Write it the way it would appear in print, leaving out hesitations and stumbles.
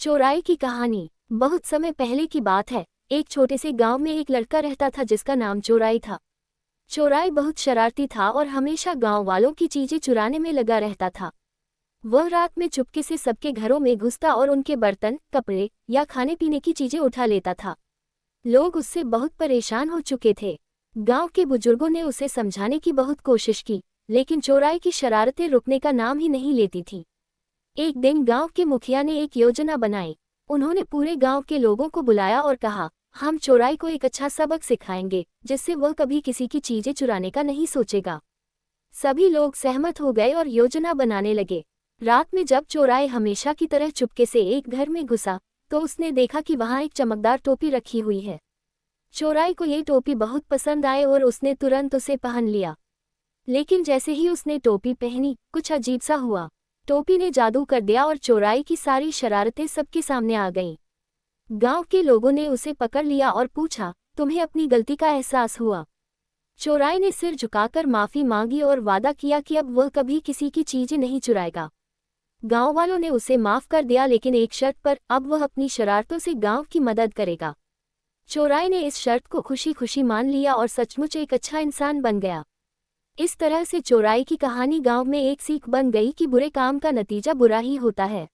चोराई की कहानी। बहुत समय पहले की बात है। एक छोटे से गांव में एक लड़का रहता था जिसका नाम चोराई था। चोराई बहुत शरारती था और हमेशा गांव वालों की चीजें चुराने में लगा रहता था। वह रात में चुपके से सबके घरों में घुसता और उनके बर्तन, कपड़े या खाने पीने की चीजें उठा लेता था। लोग उससे बहुत परेशान हो चुके थे। गांव के बुजुर्गों ने उसे समझाने की बहुत कोशिश की, लेकिन चोराई की शरारतें रुकने का नाम ही नहीं लेती थी। एक दिन गांव के मुखिया ने एक योजना बनाई। उन्होंने पूरे गांव के लोगों को बुलाया और कहा, हम चोराई को एक अच्छा सबक सिखाएंगे जिससे वह कभी किसी की चीजें चुराने का नहीं सोचेगा। सभी लोग सहमत हो गए और योजना बनाने लगे। रात में जब चोराई हमेशा की तरह चुपके से एक घर में घुसा, तो उसने देखा कि वहां एक चमकदार टोपी रखी हुई है। चोराई को ये टोपी बहुत पसंद आई और उसने तुरंत उसे पहन लिया। लेकिन जैसे ही उसने टोपी पहनी, कुछ अजीब सा हुआ। टोपी ने जादू कर दिया और चोराई की सारी शरारतें सबके सामने आ गईं। गांव के लोगों ने उसे पकड़ लिया और पूछा, तुम्हें अपनी गलती का एहसास हुआ? चोराई ने सिर झुकाकर माफी मांगी और वादा किया कि अब वह कभी किसी की चीजें नहीं चुराएगा। गांव वालों ने उसे माफ कर दिया, लेकिन एक शर्त पर, अब वह अपनी शरारतों से गांव की मदद करेगा। चोराई ने इस शर्त को खुशी खुशी मान लिया और सचमुच एक अच्छा इंसान बन गया। इस तरह से चोराई की कहानी गांव में एक सीख बन गई कि बुरे काम का नतीजा बुरा ही होता है।